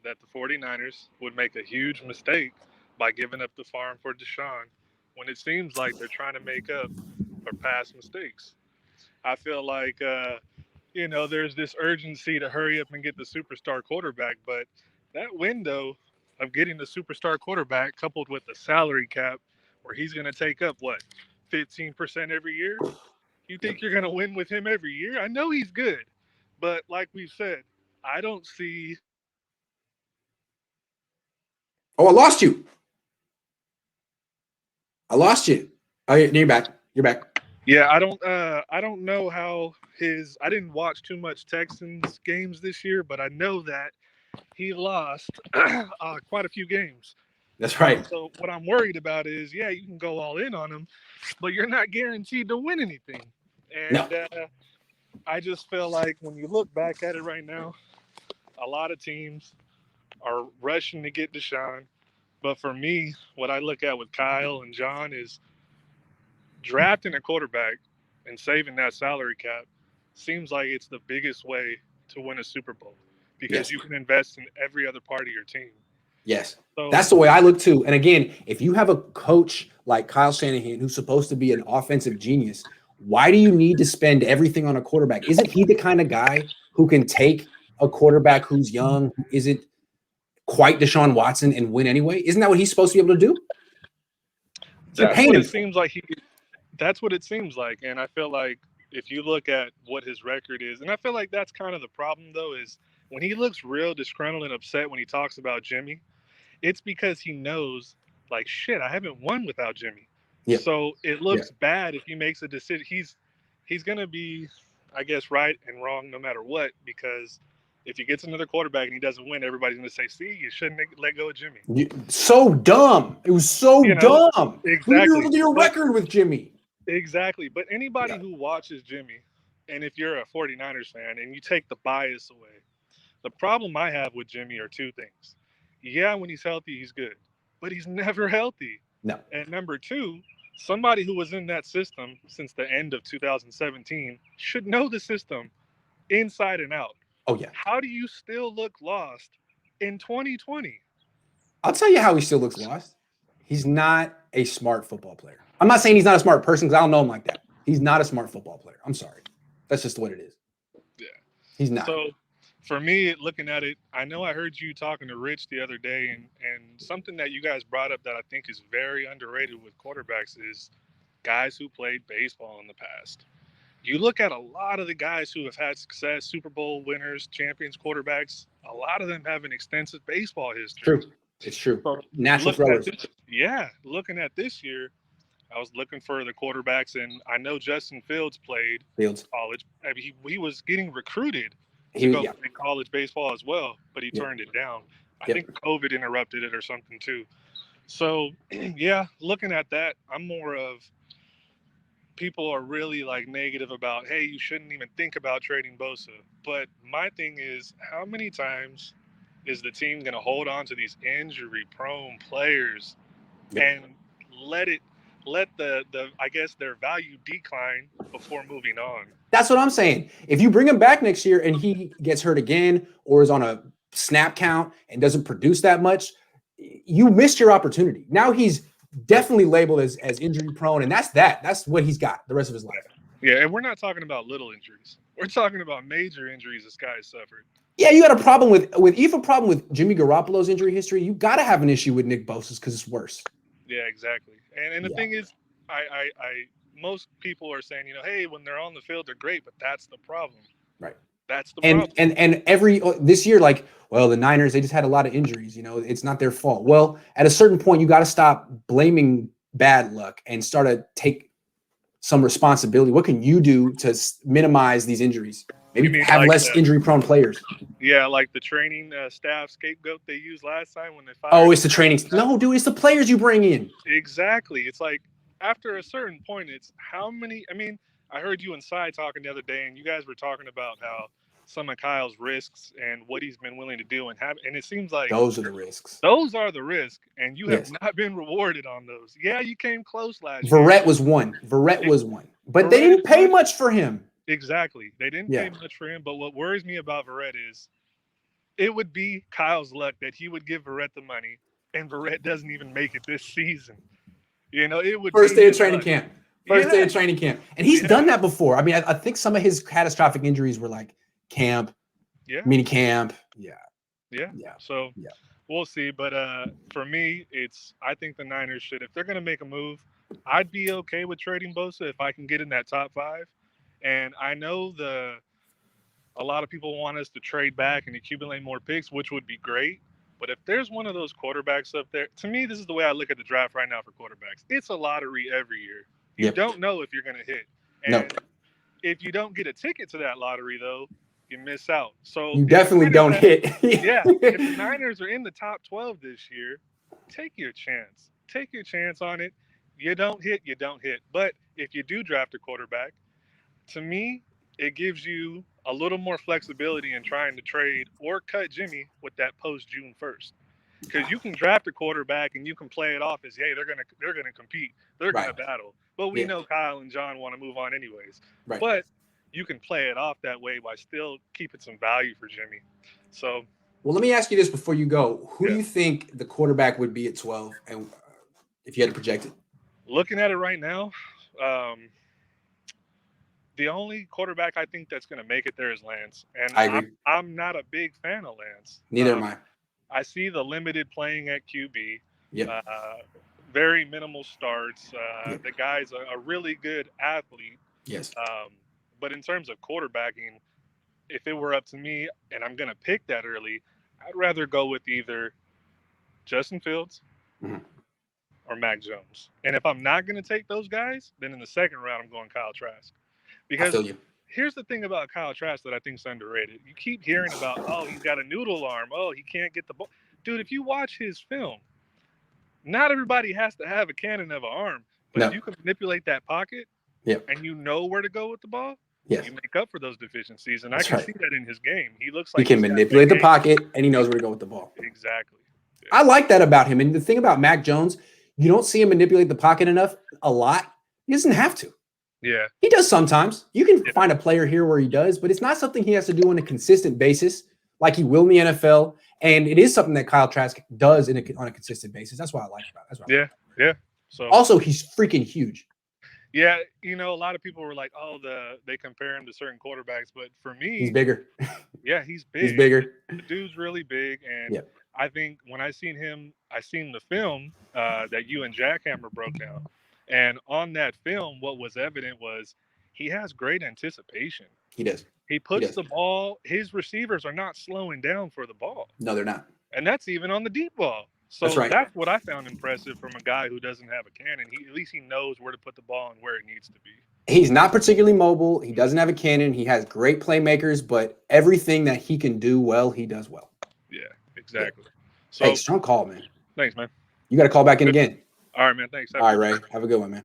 that the 49ers would make a huge mistake by giving up the farm for Deshaun when it seems like they're trying to make up for past mistakes. I feel like, there's this urgency to hurry up and get the superstar quarterback, but that window of getting the superstar quarterback coupled with the salary cap where he's going to take up, what, 15% every year? You Yep. think you're going to win with him every year? I know he's good, but like we've said, I don't see. Oh, I lost you. I lost you. Oh, you're back. You're back. Yeah, I don't know how his. I didn't watch too much Texans games this year, but I know that he lost quite a few games. That's right. So what I'm worried about is, yeah, you can go all in on him, but you're not guaranteed to win anything. No. And I just feel like when you look back at it right now, a lot of teams are rushing to get Deshaun. But for me, what I look at with Kyle and John is drafting a quarterback and saving that salary cap seems like it's the biggest way to win a Super Bowl because Yes. you can invest in every other part of your team. Yes. So That's the way I look too. And again, if you have a coach like Kyle Shanahan who's supposed to be an offensive genius, why do you need to spend everything on a quarterback? Isn't he the kind of guy who can take a quarterback who's young, who isn't quite Deshaun Watson and win anyway? Isn't that what he's supposed to be able to do? They're that's paying what him it for. seems like he. That's what it seems like, and I feel like if you look at what his record is, and I feel like that's kind of the problem though, is when he looks real disgruntled and upset when he talks about Jimmy, it's because he knows, like, shit, I haven't won without Jimmy. Yeah. So it Yeah. looks bad if he makes a decision. He's gonna be, I guess, right and wrong no matter what, because if he gets another quarterback and he doesn't win, everybody's gonna say, "See, you shouldn't let go of Jimmy." So dumb. It was so You know, dumb. exactly. Look at your But record with Jimmy. exactly. But anybody Yeah. who watches Jimmy, and if you're a 49ers fan and you take the bias away, the problem I have with Jimmy are two things. Yeah, when he's healthy, he's good, but he's never healthy. No. And number two, somebody who was in that system since the end of 2017 should know the system inside and out. Oh, yeah. How do you still look lost in 2020? I'll tell you how he still looks lost. He's not a smart football player. I'm not saying he's not a smart person because I don't know him like that. He's not a smart football player. I'm sorry. That's just what it is. Yeah. He's not. So for me, looking at it, I know I heard you talking to Rich the other day, and something that you guys brought up that I think is very underrated with quarterbacks is guys who played baseball in the past. You look at a lot of the guys who have had success, Super Bowl winners, champions, quarterbacks, a lot of them have an extensive baseball It's history. true. It's true. So Natural looking at throwers. this, yeah, looking at this year, I was looking for the quarterbacks, and I know Justin Fields played Fields. college. I mean, he was getting recruited to He, go yeah. play college baseball as well, but he Yep. turned it down. I Yep. think COVID interrupted it or something too. So, yeah, looking at that, I'm more of people are really like negative about, hey, you shouldn't even think about trading Bosa. But my thing is, how many times is the team going to hold on to these injury prone players Yep. and let it let the I guess their value decline before moving on? That's what I'm saying. If you bring him back next year and he gets hurt again or is on a snap count and doesn't produce that much, you missed your opportunity. Now he's definitely labeled as injury prone, and that's what he's got the rest of his life. Yeah, and we're not talking about little injuries. We're talking about major injuries this guy has suffered. Yeah, you got a problem with you have a problem with Jimmy Garoppolo's injury history. You got to have an issue with Nick Bosa's because it's worse. Yeah, exactly. And the Yeah, thing is, I most people are saying, hey, when they're on the field, they're great, but that's the problem. right. That's the And problem. every this year, like, well, the Niners, they just had a lot of injuries. It's not their fault. Well, at a certain point, you got to stop blaming bad luck and start to take some responsibility. What can you do to minimize these injuries? You Maybe mean have like less injury-prone players. yeah, like the training staff scapegoat they used last time when they Oh, fired it's the training. No, dude, it's the players you bring in. Exactly. It's like after a certain point, it's how many. I mean, I heard you and Cy talking the other day, and you guys were talking about how some of Kyle's risks and what he's been willing to do, and it seems like Those are the risks. those are the risks, and you have Yes. not been rewarded on those. Yeah, you came close last year. Verrett was one. But they Verrett didn't is pay one. much for him. Exactly. They didn't pay Yeah. much for him, but what worries me about Verrett is it would be Kyle's luck that he would give Verrett the money, and Verrett doesn't even make it this season. It would First be day of his training luck. camp. First day Yeah, of training camp. And he's yeah, done that before. I mean, I think some of his catastrophic injuries were like camp, yeah, mini camp. Yeah. yeah. Yeah. So Yeah. we'll see. But for me, I think the Niners should, if they're going to make a move, I'd be okay with trading Bosa if I can get in that top five. And I know a lot of people want us to trade back and accumulate more picks, which would be great. But if there's one of those quarterbacks up there, to me, this is the way I look at the draft right now for quarterbacks. It's a lottery every year. You Yep. don't know if you're going to hit. No. And if you don't get a ticket to that lottery, though, you miss out. So You if the definitely Niners don't have, hit. yeah, if the Niners are in the top 12 this year, take your chance. Take your chance on it. You don't hit, you don't hit. But if you do draft a quarterback, to me, it gives you a little more flexibility in trying to trade or cut Jimmy with that post June 1st. Because you can draft a quarterback and you can play it off as, hey, they're gonna compete, they're Right. gonna battle. But we Yeah. know Kyle and John want to move on anyways. Right. But you can play it off that way by still keeping some value for Jimmy. So Well, let me ask you this before you go. Who do yeah, you think the quarterback would be at 12? And if you had to project it? looking at it right now, um, the only quarterback I think that's going to make it there is Lance, and I I'm agree. I'm not a big fan of Lance. Neither am I. I see the limited playing at QB, Yep. uh, very minimal starts. Yep. The guy's a really good athlete, Yes. but in terms of quarterbacking, if it were up to me and I'm going to pick that early, I'd rather go with either Justin Fields Mhm. or Mac Jones. And if I'm not going to take those guys, then in the second round I'm going Kyle Trask. I Because feel you. here's the thing about Kyle Trask that I think is underrated. You keep hearing about, oh, he's got a noodle arm. Oh, he can't get the ball. Dude, if you watch his film, not everybody has to have a cannon of an arm. But No. if you can manipulate that pocket Yep. and you know where to go with the ball, Yes. you make up for those deficiencies. And That's I can right. see that in his game. He looks He like can he's got manipulate the that game. pocket and he knows where to go with the ball. Exactly. Yeah. I like that about him. And the thing about Mac Jones, you don't see him manipulate the pocket enough a lot. He doesn't have to. Yeah. He does sometimes. You can Yeah. find a player here where he does, but it's not something he has to do on a consistent basis like he will in the NFL. And it is something that Kyle Trask does on a consistent basis. That's what I like about it. That's what I like. Yeah. So Also, he's freaking huge. yeah, a lot of people were like, "Oh, they compare him to certain quarterbacks," but for me, He's bigger. yeah, he's big. He's bigger. The dude's really big, and Yep. I think when I seen the film that you and Jackhammer broke down, and on that film, what was evident was he has great anticipation. He does. He puts the ball. His receivers are not slowing down for the ball, No, they're not. and that's even on the deep ball. So That's right. that's what I found impressive from a guy who doesn't have a cannon. At least he knows where to put the ball and where it needs to be. He's not particularly mobile. He doesn't have a cannon. He has great playmakers, but everything that he can do well, he does well. Yeah, exactly. So, hey, strong call, man. Thanks, man. You got to call back in again. All right, man. Thanks. All right, Ray. Have a good one, man.